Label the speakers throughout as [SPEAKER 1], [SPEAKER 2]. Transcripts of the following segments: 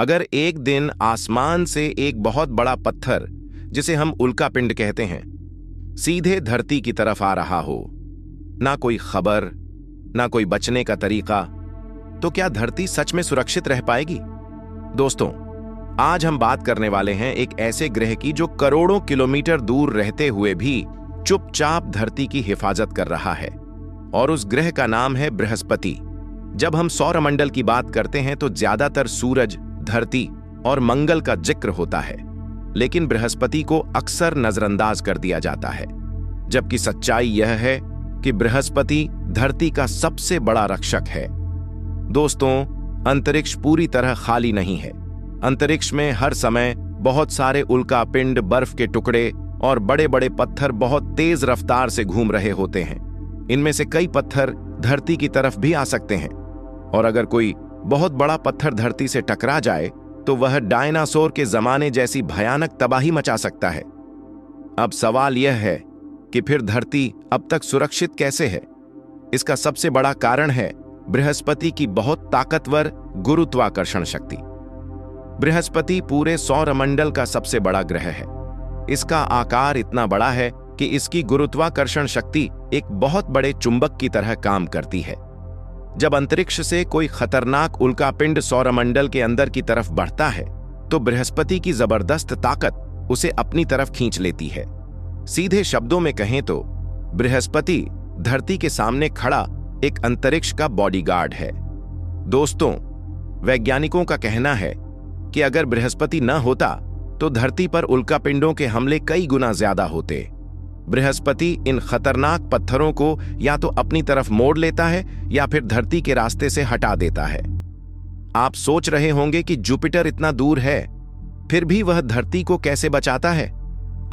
[SPEAKER 1] अगर एक दिन आसमान से एक बहुत बड़ा पत्थर, जिसे हम उल्कापिंड कहते हैं, सीधे धरती की तरफ आ रहा हो, ना कोई खबर, ना कोई बचने का तरीका, तो क्या धरती सच में सुरक्षित रह पाएगी? दोस्तों, आज हम बात करने वाले हैं एक ऐसे ग्रह की जो करोड़ों किलोमीटर दूर रहते हुए भी चुपचाप धरती की हिफाजत कर रहा है, और उस ग्रह का नाम है बृहस्पति। जब हम सौरमंडल की बात करते हैं तो ज्यादातर सूरज, धरती और मंगल का जिक्र होता है, लेकिन बृहस्पति को अक्सर नजरअंदाज कर दिया जाता है। जबकि सच्चाई यह है कि बृहस्पति धरती का सबसे बड़ा रक्षक है। दोस्तों, अंतरिक्ष पूरी तरह खाली नहीं है। अंतरिक्ष में हर समय बहुत सारे उल्कापिंड, बर्फ के टुकड़े और बड़े बड़े पत्थर बहुत तेज रफ्तार से घूम रहे होते हैं। इनमें से कई पत्थर धरती की तरफ भी आ सकते हैं, और अगर कोई बहुत बड़ा पत्थर धरती से टकरा जाए तो वह डायनासोर के जमाने जैसी भयानक तबाही मचा सकता है। अब सवाल यह है कि फिर धरती अब तक सुरक्षित कैसे है? इसका सबसे बड़ा कारण है बृहस्पति की बहुत ताकतवर गुरुत्वाकर्षण शक्ति। बृहस्पति पूरे सौरमंडल का सबसे बड़ा ग्रह है। इसका आकार इतना बड़ा है कि इसकी गुरुत्वाकर्षण शक्ति एक बहुत बड़े चुंबक की तरह काम करती है। जब अंतरिक्ष से कोई खतरनाक उल्कापिंड सौरमंडल के अंदर की तरफ बढ़ता है तो बृहस्पति की जबरदस्त ताकत उसे अपनी तरफ खींच लेती है। सीधे शब्दों में कहें तो बृहस्पति धरती के सामने खड़ा एक अंतरिक्ष का बॉडीगार्ड है। दोस्तों, वैज्ञानिकों का कहना है कि अगर बृहस्पति न होता तो धरती पर उल्कापिंडों के हमले कई गुना ज्यादा होते। बृहस्पति इन खतरनाक पत्थरों को या तो अपनी तरफ मोड़ लेता है या फिर धरती के रास्ते से हटा देता है। आप सोच रहे होंगे कि जुपिटर इतना दूर है, फिर भी वह धरती को कैसे बचाता है?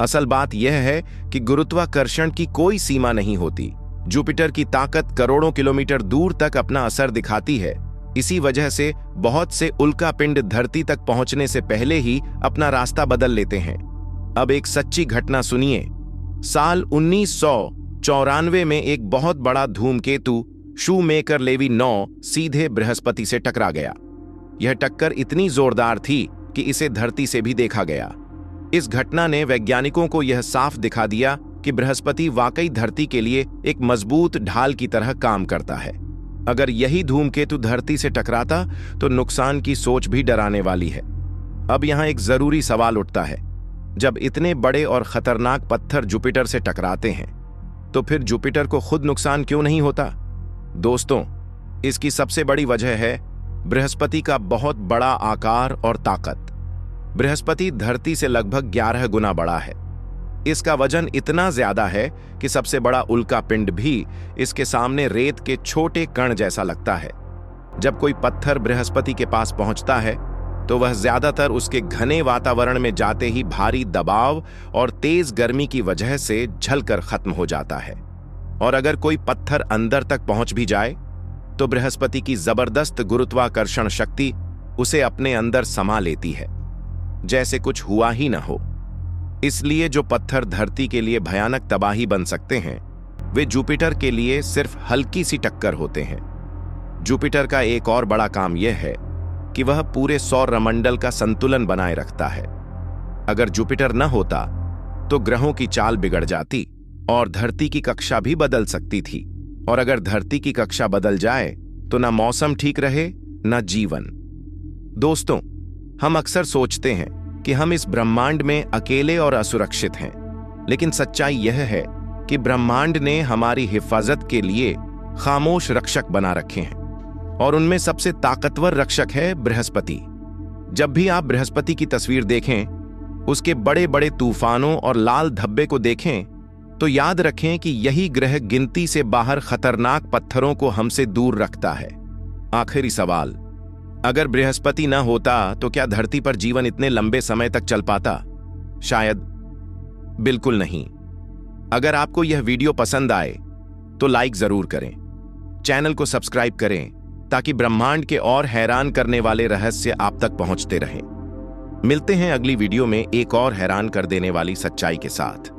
[SPEAKER 1] असल बात यह है कि गुरुत्वाकर्षण की कोई सीमा नहीं होती। जुपिटर की ताकत करोड़ों किलोमीटर दूर तक अपना असर दिखाती है। इसी वजह से बहुत से उल्कापिंड धरती तक पहुंचने से पहले ही अपना रास्ता बदल लेते हैं। अब एक सच्ची घटना सुनिए। साल 1994 में एक बहुत बड़ा धूमकेतु शूमेकर लेवी 9 सीधे बृहस्पति से टकरा गया। यह टक्कर इतनी जोरदार थी कि इसे धरती से भी देखा गया। इस घटना ने वैज्ञानिकों को यह साफ दिखा दिया कि बृहस्पति वाकई धरती के लिए एक मजबूत ढाल की तरह काम करता है। अगर यही धूमकेतु धरती से टकराता तो नुकसान की सोच भी डराने वाली है। अब यहां एक जरूरी सवाल उठता है, जब इतने बड़े और खतरनाक पत्थर जुपिटर से टकराते हैं तो फिर जुपिटर को खुद नुकसान क्यों नहीं होता? दोस्तों, इसकी सबसे बड़ी वजह है बृहस्पति का बहुत बड़ा आकार और ताकत। बृहस्पति धरती से लगभग 11 गुना बड़ा है। इसका वजन इतना ज्यादा है कि सबसे बड़ा उल्कापिंड भी इसके सामने रेत के छोटे कण जैसा लगता है। जब कोई पत्थर बृहस्पति के पास पहुंचता है तो वह ज्यादातर उसके घने वातावरण में जाते ही भारी दबाव और तेज गर्मी की वजह से जलकर खत्म हो जाता है। और अगर कोई पत्थर अंदर तक पहुंच भी जाए तो बृहस्पति की जबरदस्त गुरुत्वाकर्षण शक्ति उसे अपने अंदर समा लेती है, जैसे कुछ हुआ ही न हो। इसलिए जो पत्थर धरती के लिए भयानक तबाही बन सकते हैं, वे जुपिटर के लिए सिर्फ हल्की सी टक्कर होते हैं। जुपिटर का एक और बड़ा काम यह है कि वह पूरे सौरमंडल का संतुलन बनाए रखता है। अगर जुपिटर न होता तो ग्रहों की चाल बिगड़ जाती और धरती की कक्षा भी बदल सकती थी। और अगर धरती की कक्षा बदल जाए तो न मौसम ठीक रहे न जीवन। दोस्तों, हम अक्सर सोचते हैं कि हम इस ब्रह्मांड में अकेले और असुरक्षित हैं, लेकिन सच्चाई यह है कि ब्रह्मांड ने हमारी हिफाजत के लिए खामोश रक्षक बना रखे हैं, और उनमें सबसे ताकतवर रक्षक है बृहस्पति। जब भी आप बृहस्पति की तस्वीर देखें, उसके बड़े बड़े तूफानों और लाल धब्बे को देखें, तो याद रखें कि यही ग्रह गिनती से बाहर खतरनाक पत्थरों को हमसे दूर रखता है। आखिरी सवाल, अगर बृहस्पति न होता तो क्या धरती पर जीवन इतने लंबे समय तक चल पाता? शायद बिल्कुल नहीं। अगर आपको यह वीडियो पसंद आए तो लाइक जरूर करें, चैनल को सब्सक्राइब करें ताकि ब्रह्मांड के और हैरान करने वाले रहस्य आप तक पहुंचते रहें। मिलते हैं अगली वीडियो में एक और हैरान कर देने वाली सच्चाई के साथ।